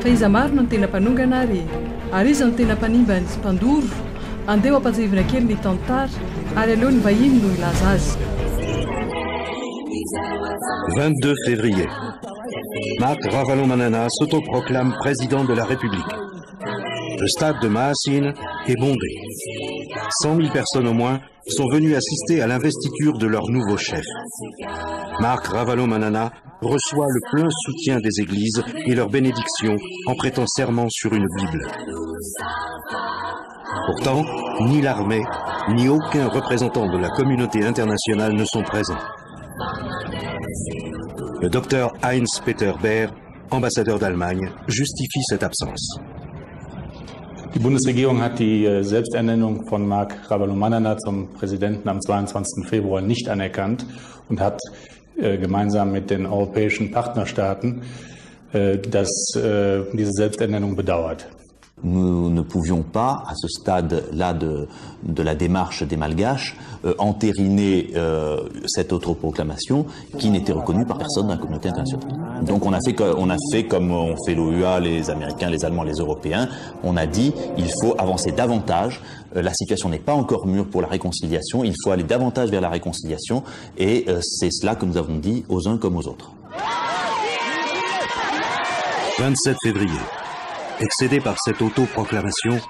Fa iza marina no tena mpanongana ary iza no tena mpanimba ny mpandoro andeha ampatsivina kely ny tantara ary aleo ny vahiny no ilaza azy. 22 février. Marc Ravalomanana s'autoproclame président de la République. Le stade de Mahasine est bondé. 100 000 personnes au moins sont venues assister à l'investiture de leur nouveau chef. Marc Ravalomanana reçoit le plein soutien des églises et leur bénédiction en prêtant serment sur une Bible. Pourtant, ni l'armée, ni aucun représentant de la communauté internationale ne sont présents. Le docteur Heinz-Peter Baer, ambassadeur d'Allemagne, justifie cette absence. Die Bundesregierung hat die Selbsternennung von Marc Ravalomanana zum Präsidenten am 22. Februar nicht anerkannt und hat gemeinsam mit den europäischen Partnerstaaten diese Selbsternennung bedauert. Nous ne pouvions pas, à ce stade-là de la démarche des Malgaches, entériner cette autoproclamation qui n'était reconnue par personne dans la communauté internationale. Donc on a fait comme on fait l'OUA, les Américains, les Allemands, les Européens. On a dit il faut avancer davantage. La situation n'est pas encore mûre pour la réconciliation. Il faut aller davantage vers la réconciliation. Et c'est cela que nous avons dit aux uns comme aux autres. 27 février. Excédés par cette autoproclamation,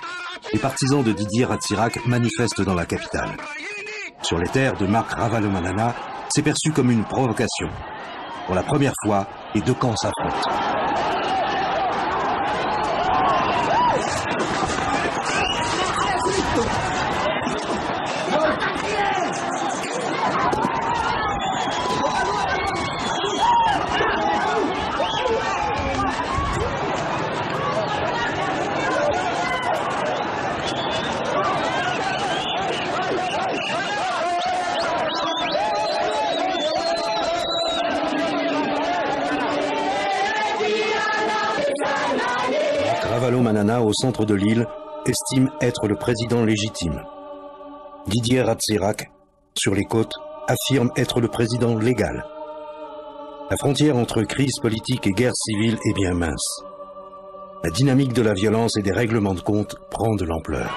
les partisans de Didier Ratsirac manifestent dans la capitale. Sur les terres de Marc Ravalomanana, c'est perçu comme une provocation. Pour la première fois, les deux camps s'affrontent. Ravalomanana, au centre de l'île, estime être le président légitime. Didier Ratsirac, sur les côtes, affirme être le président légal. La frontière entre crise politique et guerre civile est bien mince. La dynamique de la violence et des règlements de compte prend de l'ampleur.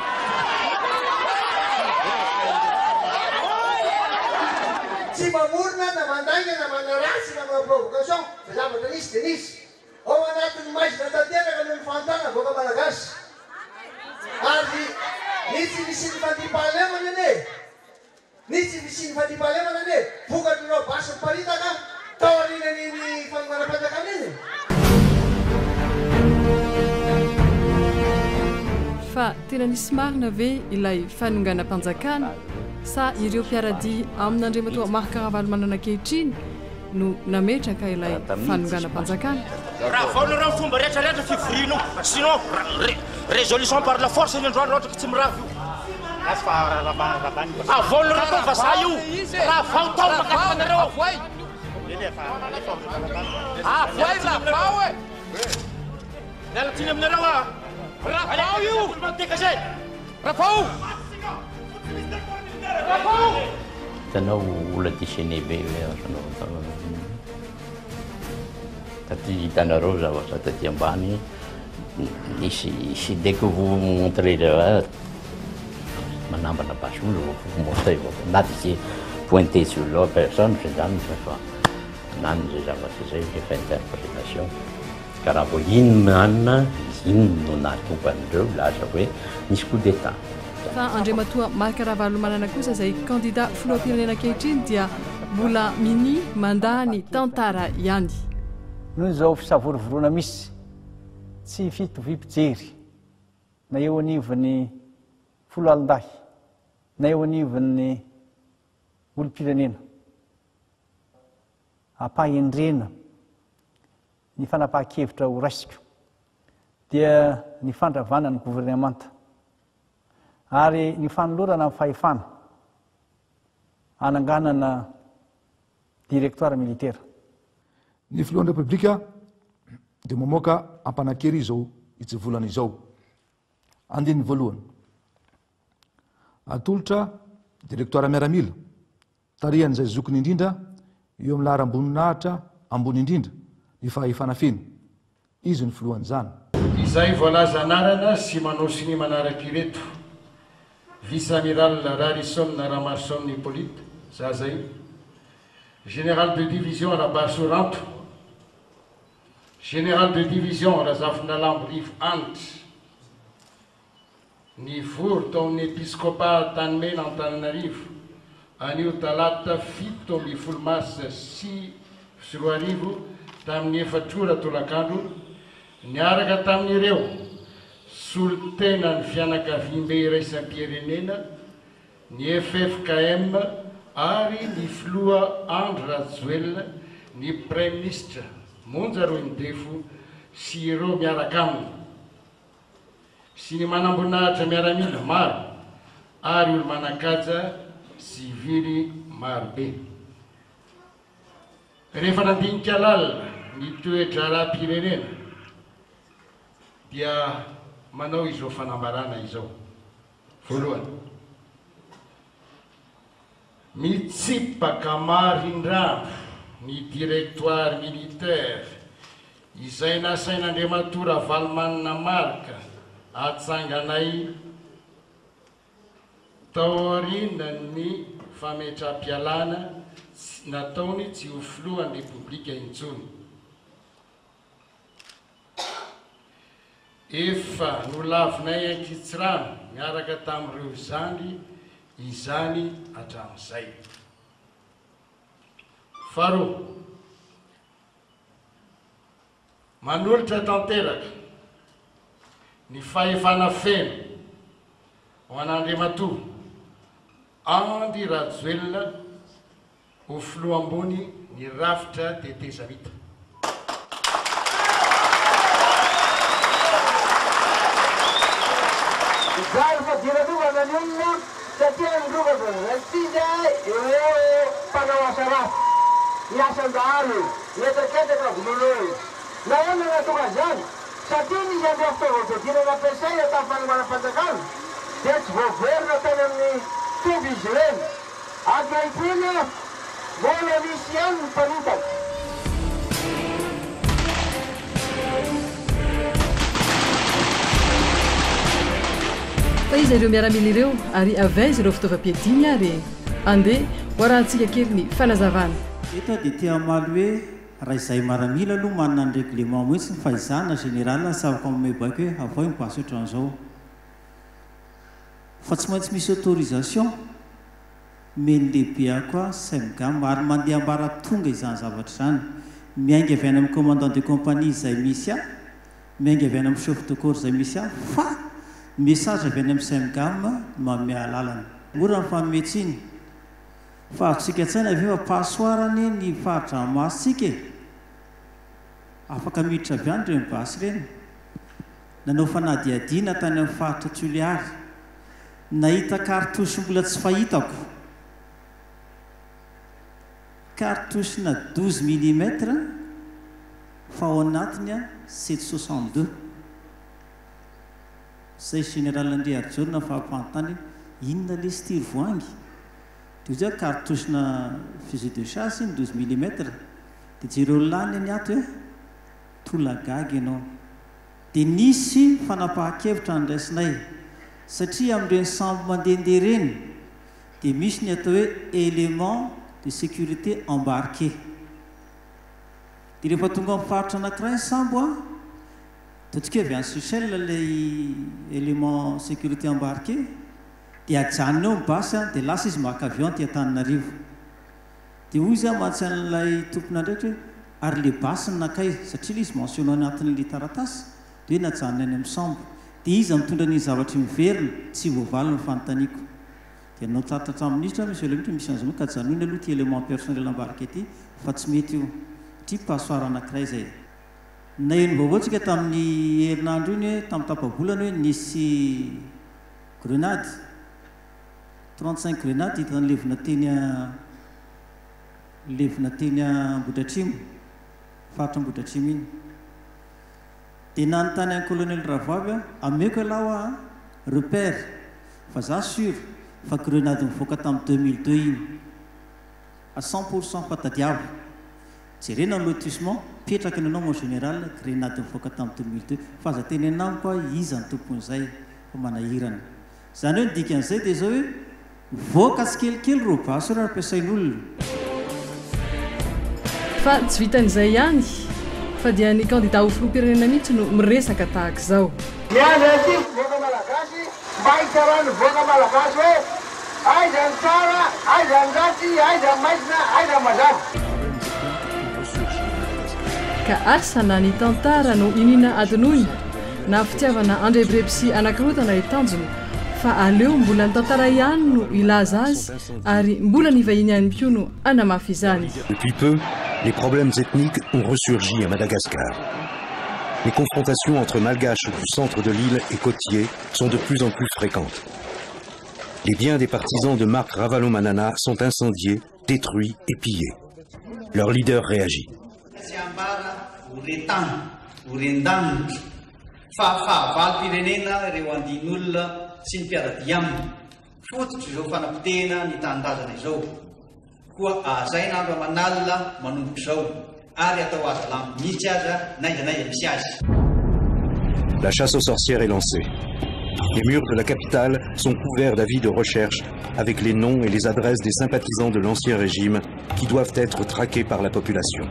Fa tena nisy marina ve ilay fanonganam-panjakana sa ireo mpiaradia amin'Andriamatoa Marc Ravalomanana ankehitriny no nametraka ilay fanonganam-panjakana? Raha vaonareo fomba rehetrarehetra fivorianao, sinon résolution par la force ny androany ohatra ka tsy miravo io. Avaonareo koa vazaha io. Raha vao tao makafanareo. Avoay raha vao e. Miala tiny aminareo a. Raha vao io. Mantekazay. Raha vao. Raha vao. Tanao olona déchaîné be anao. Taty hitanareo zavatra taty ambany dès que vous montrez manambana basy vous montrez na pointer sur l'autre personne c'est zany fa nany zay zavatra zay efa interprétation ka raha vao iny manina iny no natomban'ireo laza hoe nisy coup d'état. Fa Andriamatoa Marc Ravalomanana kosa izay candidat filoham-pirenena ankehitriny dia mbola mini mandany tantara ihany. Noho izao fisavorovoroana misy tsy fitovim-pijery na eo anivon'ny folo alin-dahy na eo anivon'ny olom-pirenena ampahendrena ny fanapahan-kevitra ho raisika dia ny fandravana ny gouvernemanta ary ny fanolorana amin'ny fahefana ananganana directoire militaire. Ny filohan'ny republika dia mamoaka ampanakery izao itsivolana izao. Andininy voalohany atolotra directoire miaramila tarihan'izay zokiny indrindra eo amin'ny laharam-boninahitra ambony indrindra ny fahefana feno izy ny filohany zany. Izay voalaza anarana sy manao siny manaraka ireto vice-amiral Rarison Ramason Hippolyte zazay, général de division Rabasoranto, général de division Razafinalambo Rivo Ant, ny vory tao amin'ny episcopat Tanimena Antananarivo anio talata 7 amby folo mars sy roa arivo tamin'ny 4 ora tolakandro niaraka tamin'ireo solotena ny fianakaviam-be iraisam-pirenena ny FFKM ary ny filoha Andry Rajoelina ny premier ministre Monja Roindefo sy ireo miaraka aminy sy ny manambonahitra miaramila maro ary olo manakaja sivily marobe. Rehefa nandinika lalina ny toetra ara-pirenena dia manao izao fanambarana izao. Voalohany, mitsipaka marindrano ny directoire militaire izay nasain'Andriamatoa Ravalomanana Marka atsanganay tao aorinany fametra-pialana nataony tsy ho filohan'ny repoblika intsony. Efa nolavinay ankitsirano miaraka tamin'ireo zany izany hatramin'izay. Faharoa, manolotra tanteraka ny fahefana feno ho an'Andriamatoa Andry Rajoelina ho filoha ambony ny rafitra teteza vita. Zary fa diradovana ny olona satria nidrovana natija eo mpanao asa ratsy, ny asan-dahalo, mietraketaka gololo. Nahoana natonga zany satria nisy andeha fitaovam-piadina nampiasay atao fanambaram-panjakana dia tsy voaverina tany amin'ny toby izy ireny. Ankehitriny mbola misy ihany ny mpanitaka. Fa izy ireo miaramila ireo ary avaizy ireo fitaovam-piadiny ary andeha hoarahantsika kely ny fanazavana. Eto dia tia amaly hoe raha izay maramila aloha manana ny réglement mihitsy ny fahizana général savaka amin'ny baiko hoe avao mipasy ohatran'izao. Fa tsy maintsy misy autorisation meny lehibe koa SEMGAM ary mandeha ambara tonga izany zavatra izany. Miainga avy any amin'ny commandant de compagnie izay misy ahy, miainga avy any amin'ny chef de corps izay misy ahy, fa message avy any amin'ny SEMGAM mamea lalana. Mora ny fanometsiny. Fa azotsika tsaina avy eo pasoarany ny faritra masitsika afaka miditra avy any ireny basy ireny. Nanao fanadiadiana tany amin'ny faritra Toliary. Nahita kartosy mbola tsy fahitako. Kartosina 12 mm fa ao anatiny 762. Zay général André Arjona fahampantany inona le styr voangy. Dia zay kartosina fusil de chasse 12 mm dia jereo lany ny ato hoe tolagagy ianao. Dia nisy fanapahan-kevitra andraisinay satria amin'ireny sambo mandehandeha ireny dia misy ny atao hoe élément de sécurité embarqué. Dia rehefa tonga amin'ny faritra anankiray sambo a totsika avy any Seychelles ilay élément sécurité embarqué dia ajanona eo mibasy a dia lasa izy maka avion ty Antananarivo. Dia hoy izy a mantsy an'ilay tompona ndraiky hoe ary le basy ny nakay satria izy mentionné anatin'ilay taratasy dia hoe najanona any amin'ny sambo. Dia izy mitondra ny zavatra miverina tsy voavaly ny fanontaniako. Dia anao taratra amin'ny ministre monsieur le ministre misy an'izao ka janona aloha ty élément personnel embarqué ty fa tsy mety io. Ty pasoara anankiray zay. naino vaovatsika tamin'ny herinandro iny hoe tamin'ny tapabolana hoe nisy grenade 35 grenade hitany levina teny Ambohidratrimo faritra Ambohidratrimo iny dia nanontany any colonel Ravavy ameko alao repère fa za sûr fa grenade mivoaka tamin'ny 2002 iny à 100% fa tadiavo jerena ny lotissement petraka nenao mon général grenade mivoaka tamin'ny 2002 fa aza teny anamiko koa iza ny tompon'izay fa manahirana zany hoe nidikan'izay dia zao hoe mivoaka tsikelikely robaso raha ampiasain'olona fa tsy vitan'izay ihany fa dia ny candidat ho filoham-pirenena mihitsy no miresaka tahaka izao miandry aty voaka malagasy mba hitsarany voaka malagasy hoe aiza ny tsara aiza ny ratsy aiza ny maizina aiza ny mazava ka asa na ny tantara no inina adinoiny na fitiavana andrebirebisy anakirotana itanjony fa aleo mbola ny tantara ihany no ilaza azy ary mbola ny vahiny ihany koa no anamafy izany. Depuis peu, les problèmes ethniques ont ressurgi à Madagascar. Les confrontations entre malgaches du centre de l'île et côtiers sont de plus en plus fréquentes. Les biens des partisans de Marc Ravalomanana sont incendiés, détruits et pillés. Leur leader réagit. La chasse aux sorcières est lancée. Les murs de la capitale sont couverts d'avis de recherche avec les noms et les adresses des sympathisants de l'ancien régime qui doivent être traqués par la population.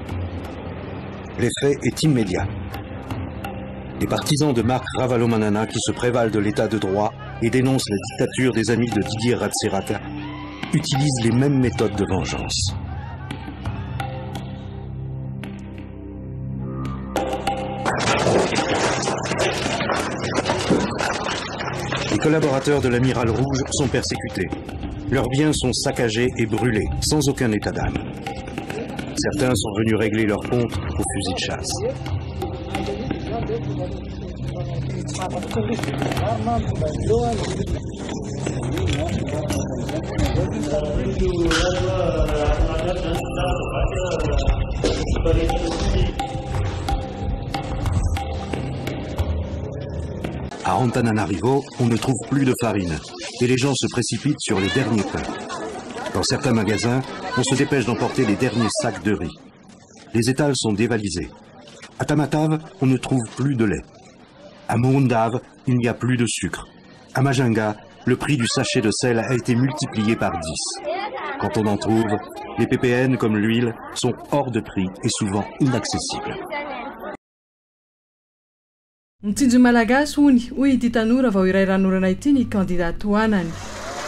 L'effet est immédiat. Les partisans de Marc Ravalomanana qui se prévalent de l'état de droit et dénoncent la dictature des amis de Didier Ratsiraka utilisent les mêmes méthodes de vengeance. Les collaborateurs de l'amiral rouge sont persécutés. Leurs biens sont saccagés et brûlés, sans aucun état d'âme. Certains sont venus régler leur compte au fusil de chasse. À Antananarivo, on ne trouve plus de farine et les gens se précipitent sur les derniers pains. Dans certains magasins, on se dépêche d'emporter les derniers sacs de riz. Les étals sont dévalisés. À Tamatave, on ne trouve plus de lait. À Moundave, il n'y a plus de sucre. À Majinga, le prix du sachet de sel a été multiplié par 10. Quand on en trouve, les PPN comme l'huile sont hors de prix et souvent inaccessibles. Mtsinjo malagasy hony hoy ity tanora vao iray ranorana ity ny candidat hoanany.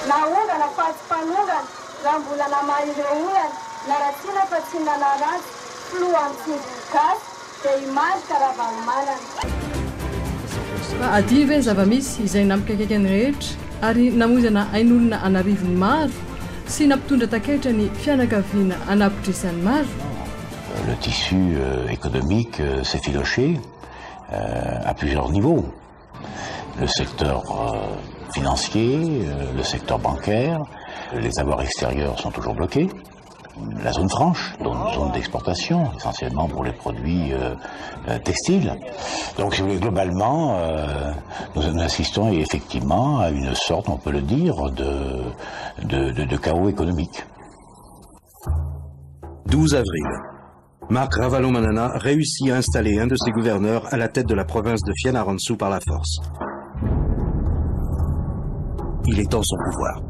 Naongana fa tsy mpanongana raha mbola namahy ireo olana na raha tiana fa tsy nanaratsy filoha amin'ny gasy dia himarika Ravalomanana. Fa adia ve zava-misy izay nampikaikaiky ny rehetra ary namonjana ain'olona anarivony maro sy nampitondra taketra ny fianakaviana anapitrisany maro. Le tissu économique s'est filoché à plusieurs niveaux. Le secteur financier, le secteur bancaire, les avoirs extérieurs sont toujours bloqués. La zone franche, zone d'exportation, essentiellement pour les produits textiles. Donc, si vous voulez, globalement, nous assistons effectivement à une sorte, on peut le dire, de chaos économique. 12 avril. Marc Ravalomanana réussit à installer un de ses gouverneurs à la tête de la province de Fianarantsoa par la force. Il étend son pouvoir.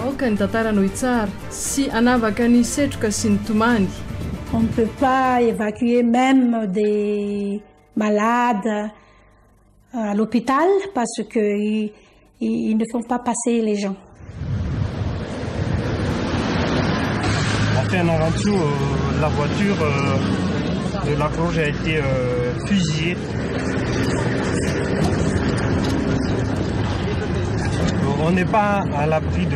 Oka ny tantara no itsara sy anavaka ny setroka sy ny tomany. On ne peut pas évacuer même des malades à l'hôpital parce qu'ils ne font pas passer les gens. À Fianarantsoa, la voiture de la Croix a été fusillée. On n'est pas à l'abri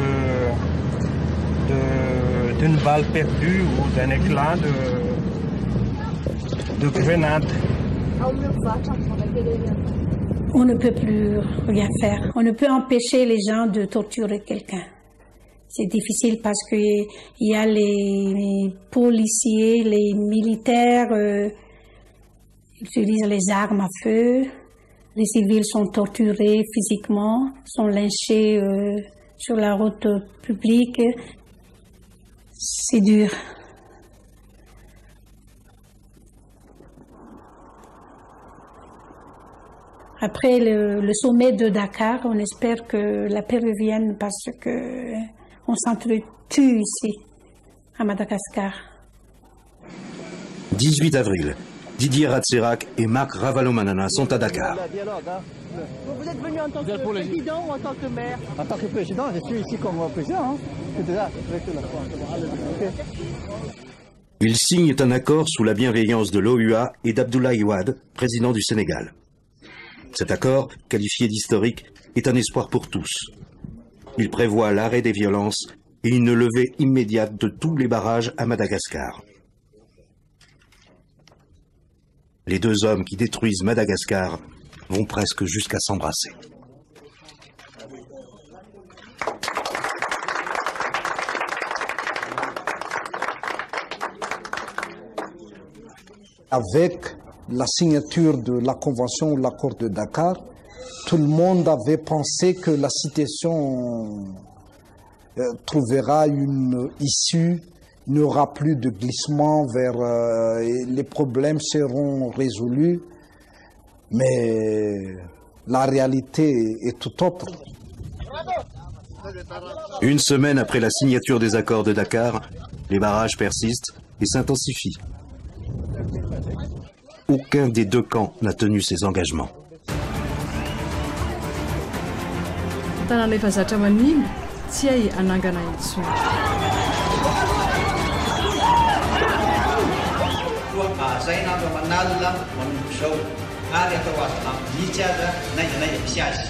d'une balle perdue ou d'un éclat de grenade. On ne peut plus rien faire. On ne peut empêcher les gens de torturer quelqu'un. C'est difficile parce qu'il y a les policiers, les militaires, ils utilisent les armes à feu. Les civils sont torturés physiquement, sont lynchés sur la route publique. C'est dur. Après le sommet de Dakar, on espère que la paix revienne parce que on s'entretue ici, à Madagascar. 18 avril, Didier Ratsirac et Marc Ravalomanana sont à Dakar. Vous êtes venu en tant que président ou en tant que maire? En tant que président, je suis ici comme président. Ils signent un accord sous la bienveillance de l'OUA et d'Abdoulaye Wade, président du Sénégal. Cet accord, qualifié d'historique, est un espoir pour tous. Il prévoit l'arrêt des violences et une levée immédiate de tous les barrages à Madagascar. Les deux hommes qui détruisent Madagascar vont presque jusqu'à s'embrasser. Avec la signature de la convention ou l'accord de Dakar, tout le monde avait pensé que la situation trouvera une issue, il n'y aura plus de glissement vers... les problèmes seront résolus, mais la réalité est tout autre. Une semaine après la signature des accords de Dakar, les barrages persistent et s'intensifient. Aucun des deux camps n'a tenu ses engagements. Tanàna efa zatra manimba, tsy hay anangana intsony. Zay namako manalina manomboka izao ary atao azy amin'ny nitsy aza naiza misy azy.